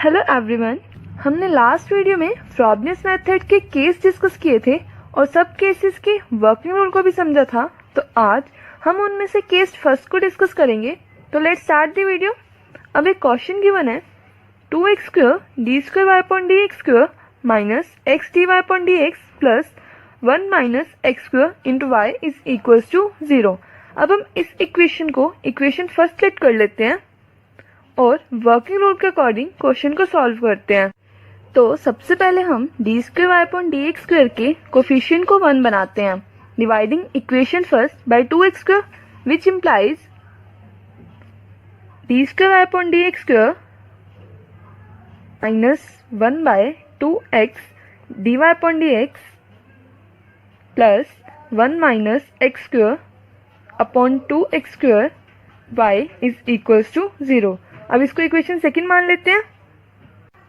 Hello everyone. हमने last video में फ्रॉबनियस method के केस डिस्कस किए थे और सब केसेस के वर्किंग रूल को भी समझा था। तो आज हम उनमें से केस फर्स्ट को डिस्कस करेंगे। तो लेट्स स्टार्ट द वीडियो। अब एक क्वेश्चन गिवन है 2x² d²y/dx² minus x/dy/dx plus 1 minus x² into y is equals to 0। अब हम इस इक्वेशन को इक्वेशन फर्स्ट लेट कर लेते हैं और वर्किंग रूल के अकॉर्डिंग क्वेश्चन को सॉल्व करते हैं। तो सबसे पहले हम d²y/dx² के कोफिशिएंट को 1 बनाते हैं, dividing equation first by 2x² which implies d²y/dx² minus 1 by 2x dy/dx plus 1 minus x² upon 2x² y is equals to 0। अब इसको इक्वेशन सेकंड मान लेते हैं।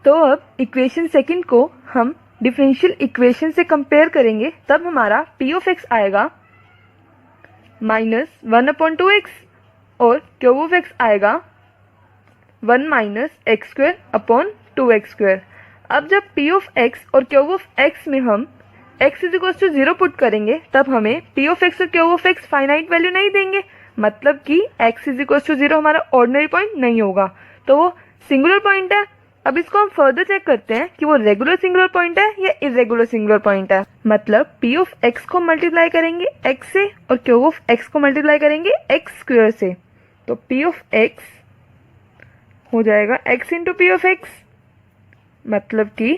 तो अब इक्वेशन सेकंड को हम डिफरेंशियल इक्वेशन से कंपेयर करेंगे, तब हमारा p ऑफ x आएगा माइनस 1/2x और q ऑफ x आएगा 1 माइनस x² अपॉन 2x²। अब जब p ऑफ x और q ऑफ x में हम x is equal to 0 put करेंगे, तब हमें p ऑफ x और q of x finite value नहीं देंगे, मतलब कि x इज इक्वल टू 0 हमारा ऑर्डिनरी पॉइंट नहीं होगा, तो वो सिंगुलर पॉइंट है। अब इसको हम फर्दर चेक करते हैं कि वो रेगुलर सिंगुलर पॉइंट है या इरेगुलर सिंगुलर पॉइंट है। मतलब p ऑफ x को मल्टीप्लाई करेंगे x से और q ऑफ x को मल्टीप्लाई करेंगे x² से, तो p ऑफ x हो जाएगा x into p of x, मतलब कि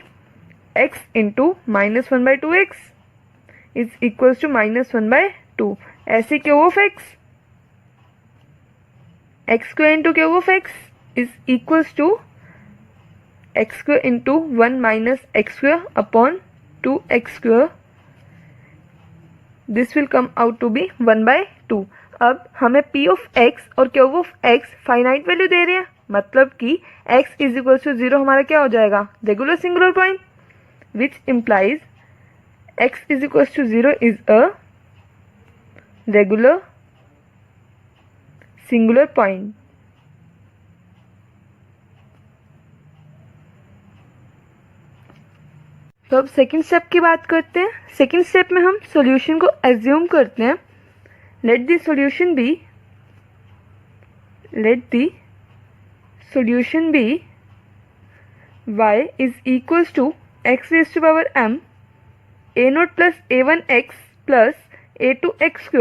x into minus 1/2x is equals to minus 1/2। ऐसे q of x x² into q of x is equals to x² into 1 minus x² upon 2x²। This will come out to be 1/2। अब हमें p of x और q of x finite value दे रहे हैं, मतलब कि x is equals to 0 हमारा क्या हो जाएगा, regular singular point, which implies x is equals to 0 is a regular singular point। तो अब सेकेंड स्टेप की बात करते हैं। सेकेंड स्टेप में हम सॉल्यूशन को एज्यूम करते हैं। Let the solution be y is equals to x raised to power m a0 plus a1x plus a2x²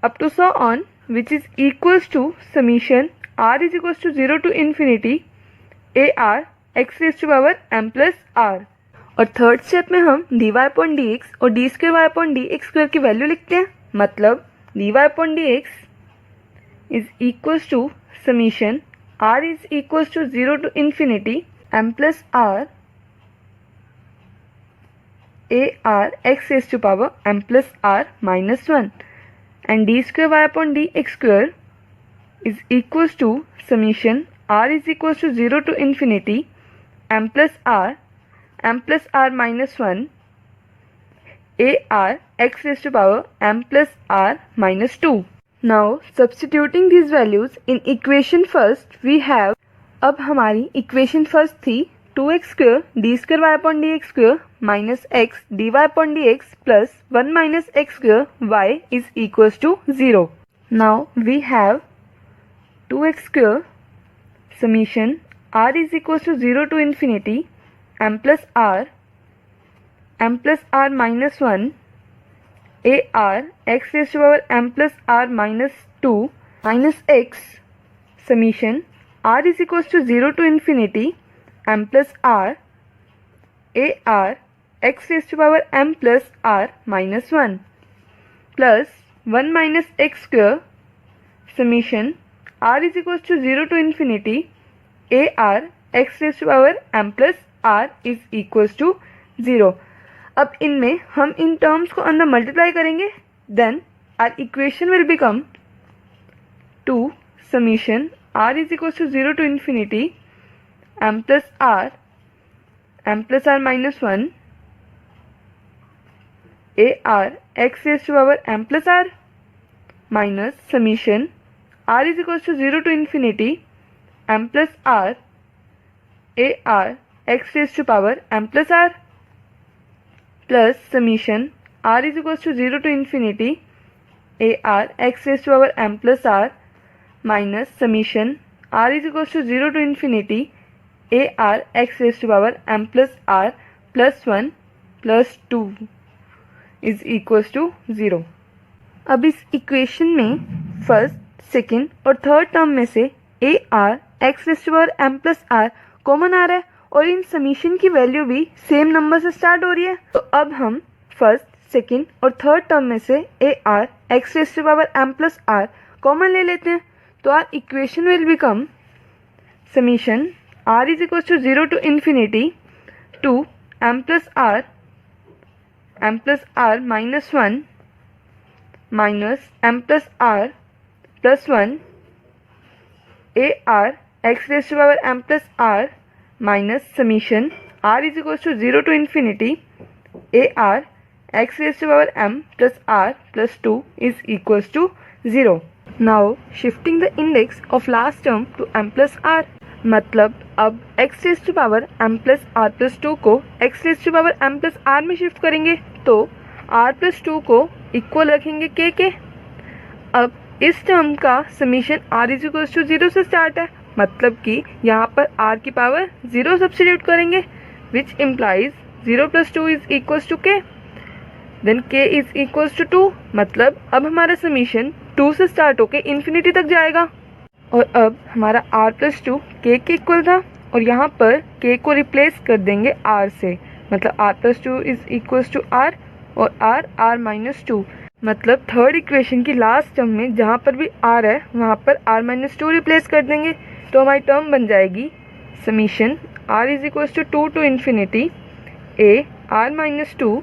up to so on, which is equals to summation r is equals to 0 to infinity ar x raised to power m plus r। और third step में हम dy/dx और d²y/dx² की value लिखते हैं, मतलब dy/dx is equals to summation r is equals to 0 to infinity m plus r ar x raised to power m plus r minus 1, and d²y/dx² is equals to summation r is equals to 0 to infinity m plus r minus 1 ar x raised to power m plus r minus 2। Now substituting these values in equation first we have, अब हमारी equation first थी 2x² d²y/dx² minus x dy/dx plus 1 minus x² y is equals to 0। Now we have 2x² summation r is equals to 0 to infinity m plus r minus 1 ar x raised to power m plus r minus 2 minus x summation r is equals to 0 to infinity m plus r ar x raised to power m plus r minus 1 plus 1 minus x² summation r is equals to 0 to infinity ar x raised to power m plus r is equals to 0। अब इनमें हम in terms को अंदर multiply करेंगे, then our equation will become 2 summation r is equal to 0 to infinity m plus r minus 1 ar x raise to power m plus r minus summation r is equal to 0 to infinity m plus r a r x raise to power m plus r plus summation r is equals to 0 to infinity a r x raise to power m plus r minus summation r is equals to 0 to infinity a r x raise to power m plus r plus 1 plus 2 is equals to 0। अब इस equation में first, second और third term में से a r x raise to power m plus r common आ रहा है और इन समीशन की वैल्यू भी सेम नंबर से स्टार्ट हो रही है। तो अब हम फर्स्ट, सेकेंड और थर्ड टर्म में से a r x raise to power m plus r common ले लेते हैं। तो our equation will become summation r is equal to 0 to infinity two m plus r minus 1 minus m plus r plus 1 A r x raise to power m plus r minus summation r is equal to 0 to infinity a r x raise to power m plus r plus 2 is equals to 0। Now shifting the index of last term to m plus r, मतलब अब x raise to power m plus r plus 2 को x raise to power m plus r में shift करेंगे तो are plus 2 को equal रखेंगे के। अब इस टर्म का summation r is equal to 0 से स्टार्ट है, मतलब कि यहाँ पर आर की पावर 0 सब्स्टिट्यूट करेंगे which implies 0 plus 2 is equals to k, then k is equals to 2, मतलब अब हमारा समीशन 2 से स्टार्ट होके इन्फिनिटी तक जाएगा। और अब हमारा r प्लस 2 के इक्वल था और यहाँ पर k को रिप्लेस कर देंगे r से, मतलब r plus 2 is equals to r और r माइनस 2, मतलब थर्ड इक्वेशन की लास्ट टर्म में जहाँ पर भी r है वहाँ पर r माइनस 2 रिप्लेस कर देंगे तो हमारी टर्म बन जाएगी summation r is equals to 2 to infinity a r minus 2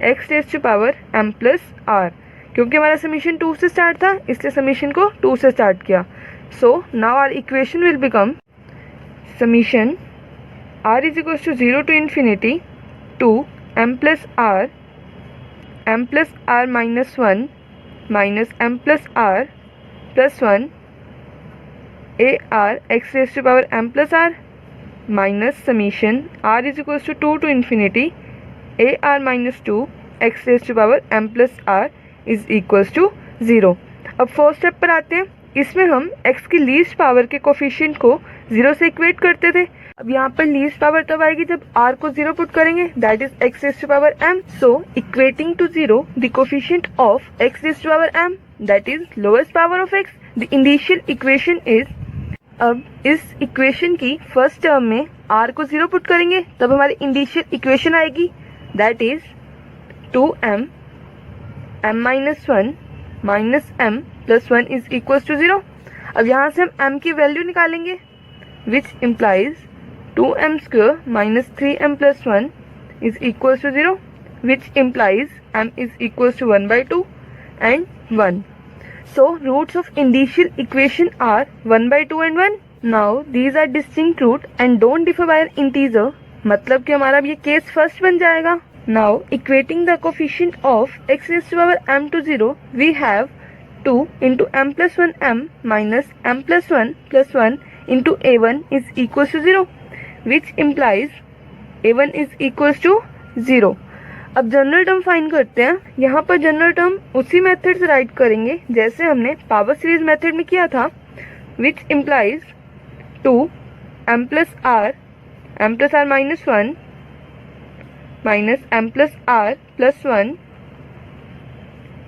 x raise to power m plus r। क्योंकि हमारा समीशन 2 से स्टार्ट था इसलिए समीशन को 2 से स्टार्ट किया। So now our equation will become summation r is equals to 0 to infinity two m plus r minus 1 minus m plus r plus 1 A r x raise to power m plus r minus summation r is equals to 2 to infinity a are minus 2 x raise to power m plus r is equals to 0। अब first step पर आते हैं। इसमें हम x की least power के coefficient को 0 से इक्वेट करते थे। अब यहाँ पर लीस्ट पावर तब आएगी जब r को 0 पुट करेंगे, that is x raise to power m। So equating to 0 the coefficient of x raise to power m, that is lowest power of x। The initial equation is, अब इस equation की first term में r को 0 put करेंगे तब हमारी initial equation आएगी, that is 2m m minus 1 minus m plus 1 is equals to 0। अब यहाँ से हम m की वैल्यू निकालेंगे which implies 2m square minus 3m plus 1 is equals to 0, which implies m is equals to 1/2 and 1। So roots of initial equation are 1/2 and 1। Now these are distinct root and don't differ by an integer, मतलब कि हमारा ये case first बन जाएगा। Now equating the coefficient of x raised to power m to 0, we have 2 into m plus 1 m minus m plus 1 plus 1 into a1 is equals to 0, which implies a1 is equals to 0। अब general term find करते हैं। यहाँ पर general term उसी method से right करेंगे जैसे हमने पावर सीरीज मेथड में किया था, which implies 2 m plus r minus 1 minus m plus r plus 1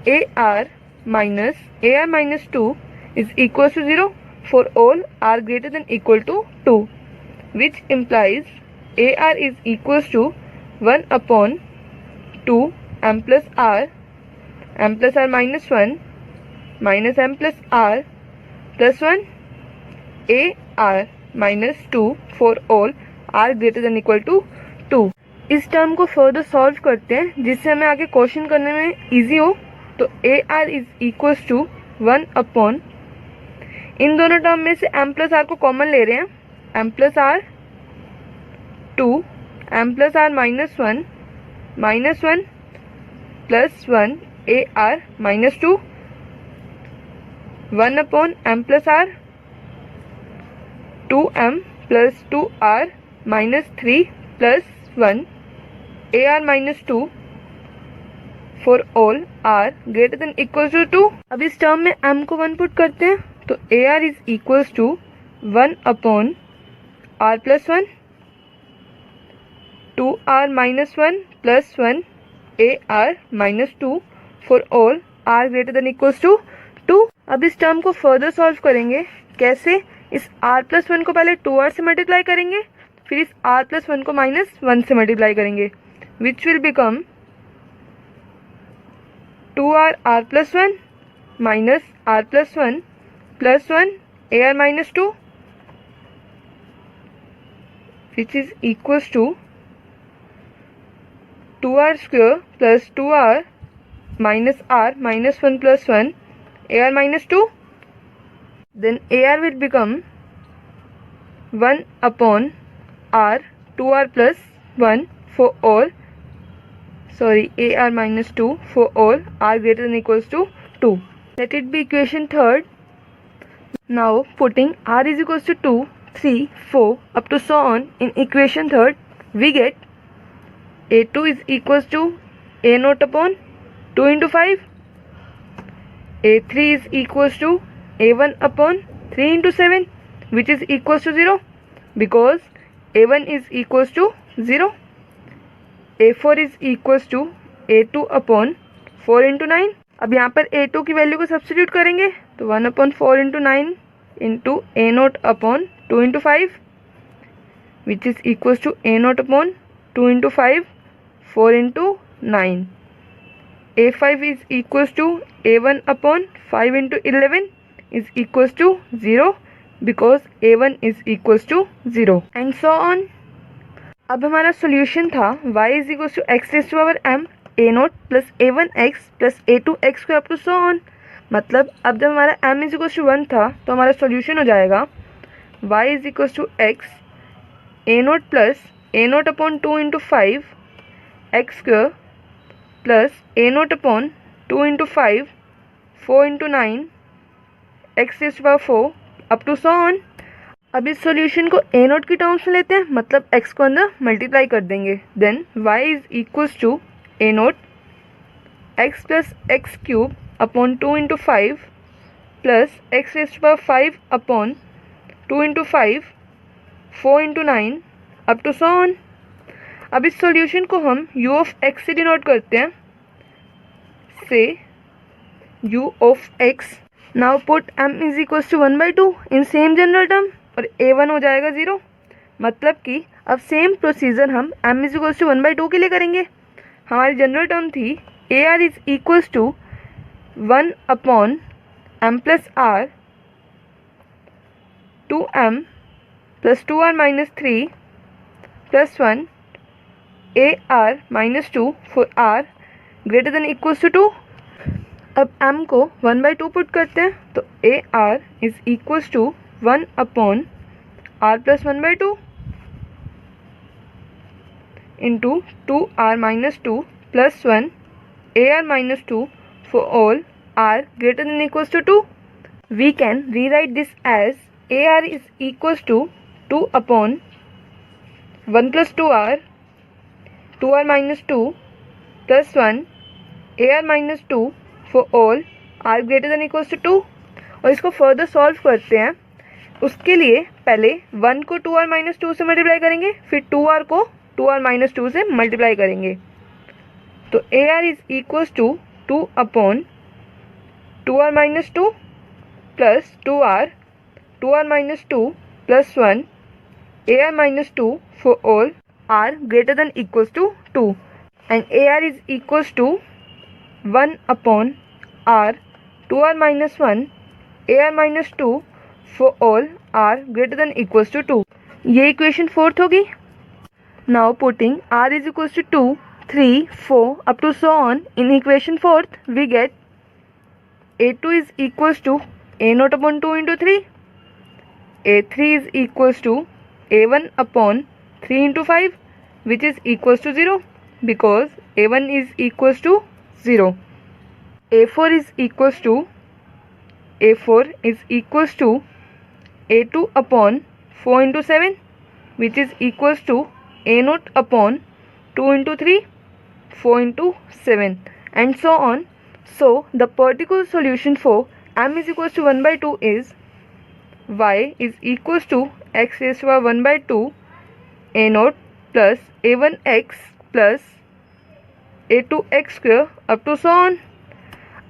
A R minus 2 is equal to 0 for all r greater than equal to 2, which implies a r is equal to 1/2 m plus r minus 1 minus m plus r plus 1 A R minus 2 for all r greater than equal to 2। इस term को further solve करते हैं जिससे हमें आगे question करने में easy हो। तो a r is equals to 1/, इन दोनों टर्म में से m प्लस आर को कॉमन ले रहे हैं, m plus r 2 m plus r minus 1 plus 1 A R minus 2 1/m plus r 2m plus 2r -3 + 1 AR - 2 for all r greater than equal to 2। अब इस टर्म में m को 1 put करते हैं तो AR is equals to 1 upon r + 1 2r - 1 + 1 AR - 2 for all r greater than equals to 2। अब इस term को फर्दर सॉल्व करेंगे। कैसे? इस r + 1 को पहले 2r से मल्टीप्लाई करेंगे, फिर इस r + 1 को -1 से मल्टीप्लाई करेंगे, which will become 2r r + 1 minus r + 1 + 1 AR - 2, which is equals to 2r square plus 2r minus r minus 1 plus 1 AR - 2. Then AR will become 1 upon r 2r plus 1 for all, sorry, AR - 2 for all r greater than equals to 2. Let it be equation third. Now putting r is equals to 2, 3, 4 up to so on in equation third, we get A2 is equals to A0 upon 2 into 5. A3 is equals to A1 upon 3 into 7, which is equals to 0 because A1 is equals to 0. A4 is equals to A2 upon 4 into 9. अब यहाँ पर A2 की value को substitute करेंगे तो 1 upon 4 into 9 into A0 upon 2 into 5, which is equals to A0 upon 2 into 5 4 into 9. A5 is equals to A1 upon 5 into 11 is equals to 0 because A1 is equals to 0 and so on. अब हमारा solution था y is equals to x raise to power m A0 plus A1x plus A2x square up to so on. मतलब अब जब हमारा m is equals to 1 था तो हमारा सॉल्यूशन हो जाएगा y is equals to x A0 plus A0 upon 2 into 5 x स्क्वायर plus A0 upon 2 into 5 4 into 9 x raise to power 4 up to so on. अब इस सॉल्यूशन को A0 की टर्म्स में लेते हैं, मतलब x को अंदर मल्टीप्लाई कर देंगे. Then y is equals to A0 x plus x cube upon 2 into 5 plus x raise to power 5 upon 2 into 5 4 into 9 up to so on. अब इस सॉल्यूशन को हम u ऑफ x से डिनोट करते हैं, say u of x. Now put m is equals to 1/2 in same general term और A1 हो जाएगा 0. मतलब कि अब सेम प्रोसीजर हम m इज इक्वल्स टू 1/2 के लिए करेंगे. हमारी जनरल टर्म थी AR is equals to 1 upon m plus r 2m plus 2r minus 3 plus 1 AR minus 2 for r greater than equals to 2. अब m को 1/2 पुट करते हैं तो AR is equals to 1 upon r plus 1/2 into 2r minus 2 plus 1 AR minus 2 for all r greater than equals to 2. We can rewrite this as AR is equals to 2 upon 1 plus 2r 2r minus 2 plus 1 AR minus 2 for all r greater than equals to 2. और इसको further solve करते हैं. उसके लिए पहले 1 को 2r minus 2 से multiply करेंगे, फिर 2r को 2r माइनस 2 से मल्टीप्लाई करेंगे. तो AR is equals to 2 upon 2r minus 2 plus 2r minus 2 plus 1 AR minus 2 for all r greater than equals to 2 and AR is equals to 1 upon r 2r minus 1 AR minus 2 for all r greater than equals to 2. ये equation fourth होगी. Now putting r is equals to 2, 3, 4 up to so on in equation fourth, we get A2 is equals to A0 upon 2 into 3. A3 is equals to A1 upon 3 into 5, which is equals to 0 because A1 is equals to 0. A4 is equals to A2 upon 4 into 7, which is equals to a naught upon 2 into 3, 4 into 7 and so on. So the particular solution for m is equals to 1 by 2 is y is equals to x raised to power 1 by 2 a naught plus a1x plus a2x square up to so on.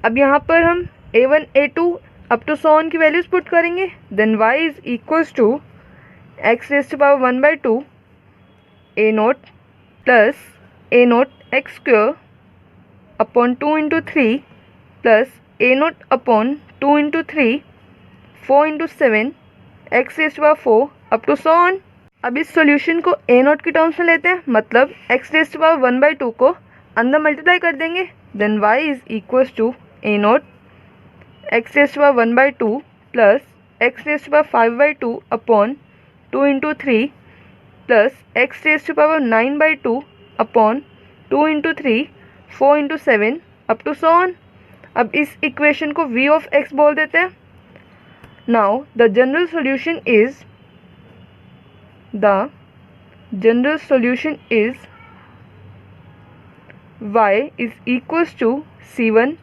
अब यहाँ पर हम a1 a2 up to so on की values put करेंगे. Then y is equals to x raise to power 1 by 2 a naught plus a naught x square upon 2 into 3 plus a naught upon 2 into 3 4 into 7 x raised to power 4 up to so on. अब इस solution को a naught की terms में लेते हैं, मतलब x raised to power 1 by 2 को अंदर मल्टीप्लाई कर देंगे. Then y is equals to a naught x raised to power 1 by 2 plus x raised to power 5 by 2 upon 2 into 3 plus x raised to power 9 by 2 upon 2 into 3 4 into 7 up to so on. अब इस equation को v of x बोल देते हैं. Now the general solution is y is equals to c1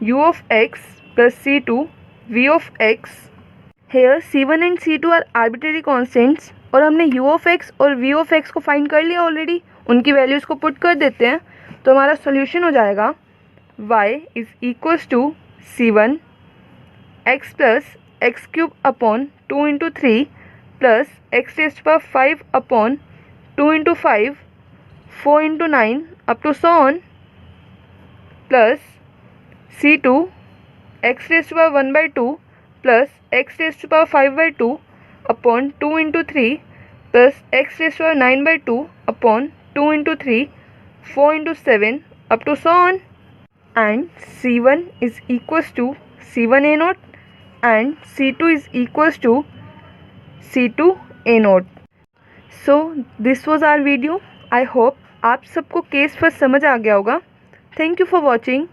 u of x plus c2 v of x. Here c1 and c2 are arbitrary constants और हमने u of x और v of x को find कर लिया already. उनकी values को put कर देते हैं तो हमारा सॉल्यूशन हो जाएगा y is equals to c1 x plus x cube upon 2 into 3 plus x raise to power 5 upon 2 into 5 4 into 9 up to so on plus c2 x raise to power 1 by 2 plus x raise to power 5 by 2 upon 2 into 3 plus x raise to power 9 by 2 upon 2 into 3 4 into 7 up to so on. And c1 is equals to c1 a naught and c2 is equals to c2 a naught. So this was our video. I hope आप सबको case first समझ आ गया होगा. Thank you for watching.